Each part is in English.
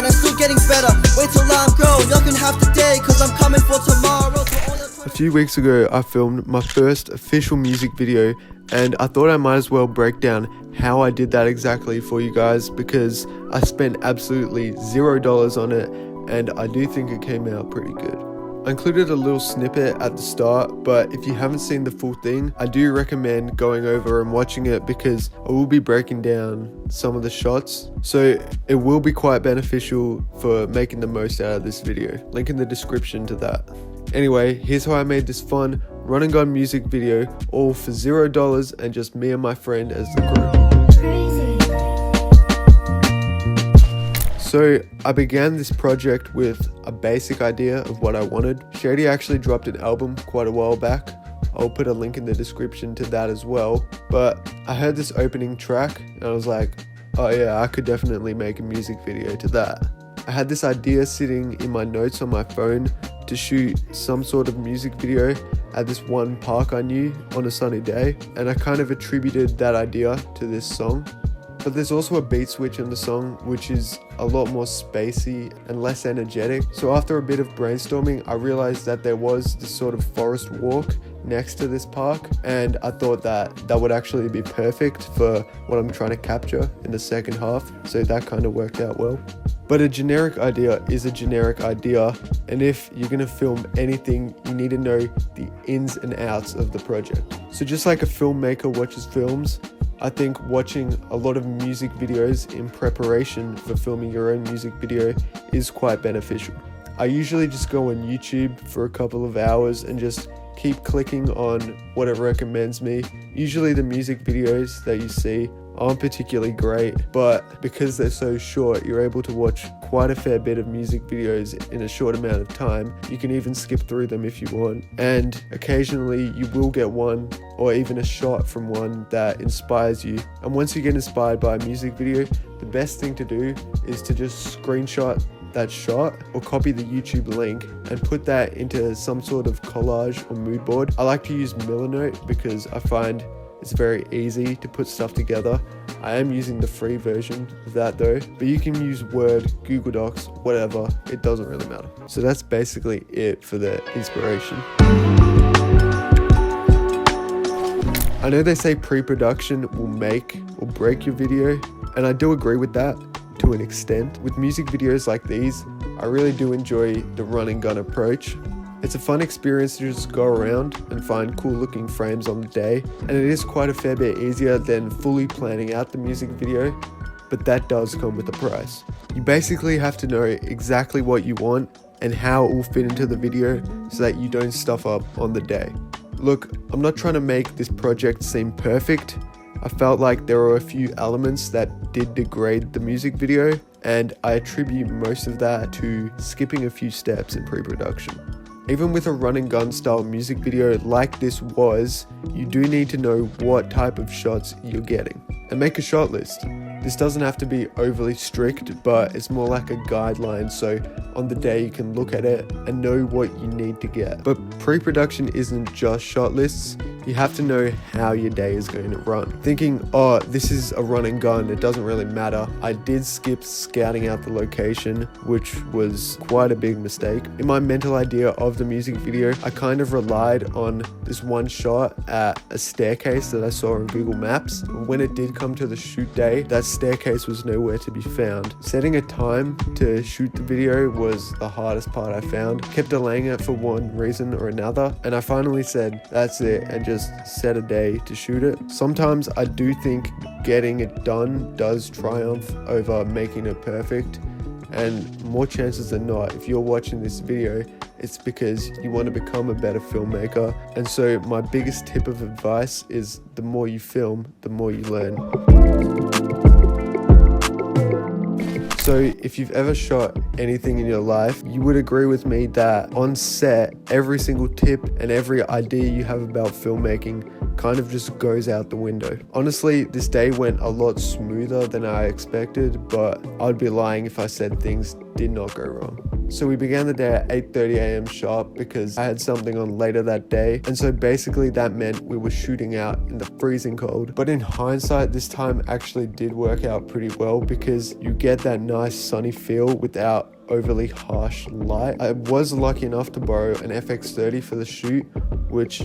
and I'm still getting better. Wait till I'm grown, y'all can have the day, cause I'm coming for tomorrow. A few weeks ago, I filmed my first official music video, and I thought I might as well break down how I did that exactly for you guys, because I spent absolutely $0 on it, and I do think it came out pretty good. I included a little snippet at the start, but if you haven't seen the full thing, I do recommend going over and watching it, because I will be breaking down some of the shots, so it will be quite beneficial for making the most out of this video. Link in the description to that. Anyway, here's how I made this fun run and gun music video, all for $0 and just me and my friend as the group. So I began this project with a basic idea of what I wanted. Shadi actually dropped an album quite a while back. I'll put a link in the description to that as well. But I heard this opening track and I was like, oh yeah, I could definitely make a music video to that. I had this idea sitting in my notes on my phone to shoot some sort of music video at this one park I knew on a sunny day, and I kind of attributed that idea to this song. But there's also a beat switch in the song, which is a lot more spacey and less energetic. So after a bit of brainstorming, I realized that there was this sort of forest walk next to this park, and I thought that that would actually be perfect for what I'm trying to capture in the second half. So that kind of worked out well. But a generic idea is a generic idea, and if you're going to film anything, you need to know the ins and outs of the project. So just like a filmmaker watches films, I think watching a lot of music videos in preparation for filming your own music video is quite beneficial. I usually just go on YouTube for a couple of hours and just keep clicking on what it recommends me. Usually the music videos that you see aren't particularly great, but because they're so short, you're able to watch quite a fair bit of music videos in a short amount of time. You can even skip through them if you want, and occasionally you will get one or even a shot from one that inspires you. And once you get inspired by a music video, the best thing to do is to just screenshot that shot or copy the YouTube link and put that into some sort of collage or mood board. I like to use Milanote because I find it's very easy to put stuff together. I am using the free version of that though, but you can use Word, Google Docs, whatever, it doesn't really matter. So that's basically it for the inspiration. I know they say pre-production will make or break your video, and I do agree with that to an extent. With music videos like these, I really do enjoy the run and gun approach. It's a fun experience to just go around and find cool looking frames on the day, and it is quite a fair bit easier than fully planning out the music video, but that does come with a price. You basically have to know exactly what you want and how it will fit into the video so that you don't stuff up on the day. Look, I'm not trying to make this project seem perfect. I felt like there were a few elements that did degrade the music video, and I attribute most of that to skipping a few steps in pre-production. Even with a run and gun style music video like this was, you do need to know what type of shots you're getting and make a shot list. This doesn't have to be overly strict, but it's more like a guideline, so on the day you can look at it and know what you need to get. But pre-production isn't just shot lists. You have to know how your day is going to run. Thinking, oh, this is a run and gun, it doesn't really matter. I did skip scouting out the location, which was quite a big mistake. In my mental idea of the music video, I kind of relied on this one shot at a staircase that I saw on Google Maps. When it did come to the shoot day, that staircase was nowhere to be found. Setting a time to shoot the video was the hardest part I found. Kept delaying it for one reason or another, and I finally said, that's it, and just set a day to shoot it. Sometimes I do think getting it done does triumph over making it perfect, and more chances than not, if you're watching this video, it's because you want to become a better filmmaker. And so my biggest tip of advice is the more you film, the more you learn. So if you've ever shot anything in your life, you would agree with me that on set, every single tip and every idea you have about filmmaking kind of just goes out the window. Honestly, this day went a lot smoother than I expected, but I'd be lying if I said things did not go wrong. So we began the day at 8:30 a.m. sharp because I had something on later that day, and so basically that meant we were shooting out in the freezing cold. But in hindsight, this time actually did work out pretty well because you get that nice sunny feel without overly harsh light. I was lucky enough to borrow an FX30 for the shoot, which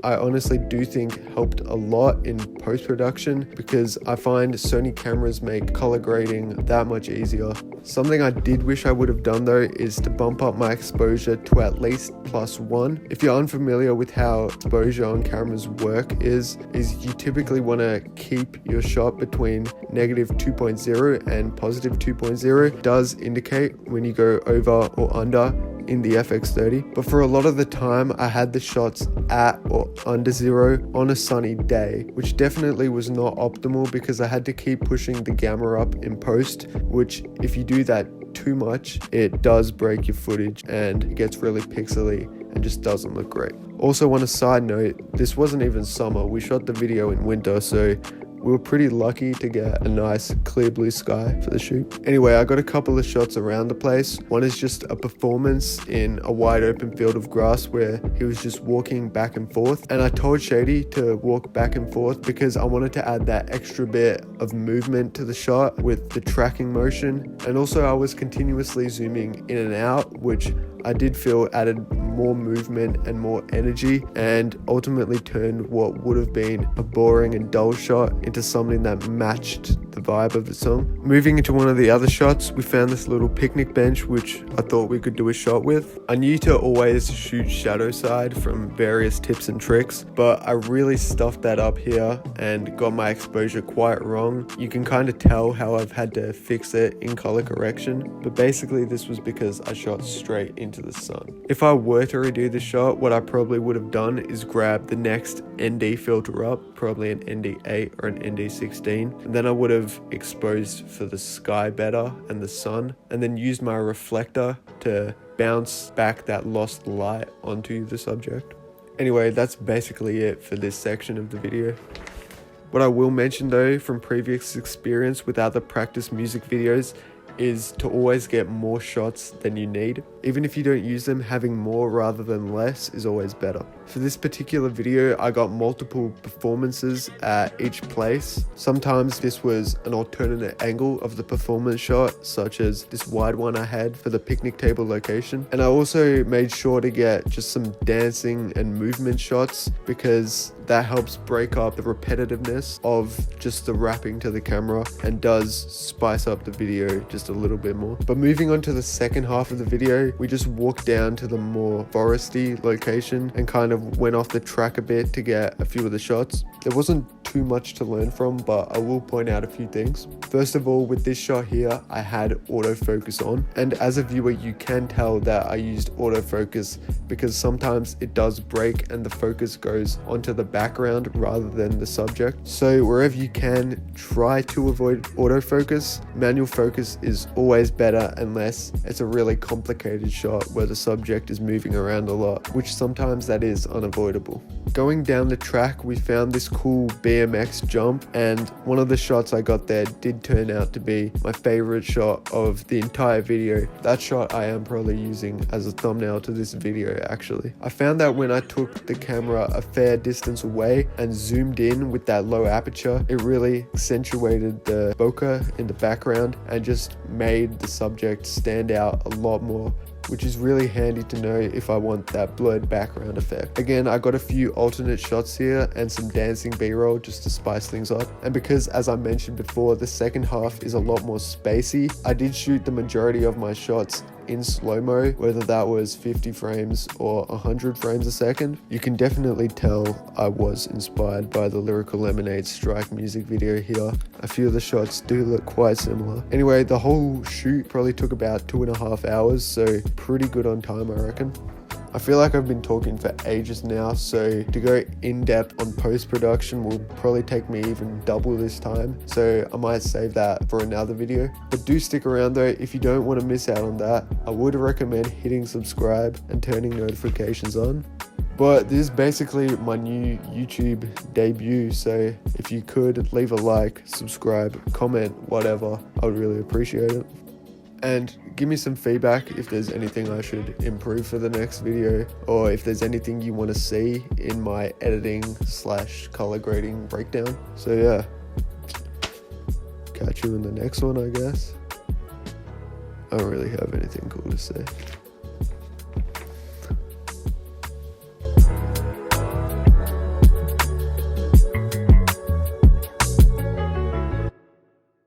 I honestly do think helped a lot in post-production because I find Sony cameras make color grading that much easier. Something I did wish I would have done though is to bump up my exposure to at least +1. If you're unfamiliar with how exposure on cameras work is you typically want to keep your shot between -2.0 and +2.0. It does indicate when you go over or under in the FX30, but for a lot of the time I had the shots at or under 0 on a sunny day, which definitely was not optimal because I had to keep pushing the gamma up in post, which if you do that too much, it does break your footage and it gets really pixely and just doesn't look great. Also, on a side note, this wasn't even summer, we shot the video in winter, so we were pretty lucky to get a nice clear blue sky for the shoot. Anyway, I got a couple of shots around the place. One is just a performance in a wide open field of grass where he was just walking back and forth. And I told Shady to walk back and forth because I wanted to add that extra bit of movement to the shot with the tracking motion. And also I was continuously zooming in and out, which I did feel added more movement and more energy and ultimately turned what would have been a boring and dull shot into something that matched the vibe of the song. Moving into one of the other shots, we found this little picnic bench which I thought we could do a shot with. I knew to always shoot shadow side from various tips and tricks, but I really stuffed that up here and got my exposure quite wrong. You can kind of tell how I've had to fix it in color correction, but basically this was because I shot straight into the sun. If I were to redo the shot, what I probably would have done is grab the next ND filter up, probably an ND8 or an ND16, and then I would have exposed for the sky better and the sun, and then used my reflector to bounce back that lost light onto the subject. Anyway, that's basically it for this section of the video. What I will mention though from previous experience with other practice music videos is to always get more shots than you need. Even if you don't use them, having more rather than less is always better. For this particular video, I got multiple performances at each place. Sometimes this was an alternate angle of the performance shot, such as this wide one I had for the picnic table location. And I also made sure to get just some dancing and movement shots because that helps break up the repetitiveness of just the rapping to the camera and does spice up the video just a little bit more. But moving on to the second half of the video, we just walked down to the more foresty location and kind of went off the track a bit to get a few of the shots. There wasn't too much to learn from, but I will point out a few things. First of all, with this shot here, I had autofocus on, and as a viewer you can tell that I used autofocus because sometimes it does break and the focus goes onto the background rather than the subject. So wherever you can, try to avoid autofocus. Manual focus is always better unless it's a really complicated shot where the subject is moving around a lot, which sometimes that is unavoidable. Going down the track, we found this cool BMX jump, and one of the shots I got there did turn out to be my favorite shot of the entire video. That shot I am probably using as a thumbnail to this video actually. I found that when I took the camera a fair distance away and zoomed in with that low aperture, it really accentuated the bokeh in the background and just made the subject stand out a lot more, which is really handy to know if I want that blurred background effect. Again, I got a few alternate shots here and some dancing b-roll just to spice things up. And because, as I mentioned before, the second half is a lot more spacey, I did shoot the majority of my shots in slow-mo, whether that was 50 frames or 100 frames a second. You can definitely tell I was inspired by the Lyrical Lemonade Strike music video here. A few of the shots do look quite similar. Anyway, the whole shoot probably took about 2.5 hours, so pretty good on time, I reckon. I feel like I've been talking for ages now, so to go in depth on post-production will probably take me even double this time, so I might save that for another video. But do stick around though, if you don't want to miss out on that. I would recommend hitting subscribe and turning notifications on. But this is basically my new YouTube debut, so if you could leave a like, subscribe, comment, whatever, I would really appreciate it. And give me some feedback if there's anything I should improve for the next video, or if there's anything you want to see in my editing / color grading breakdown. So yeah, catch you in the next one, I guess. I don't really have anything cool to say.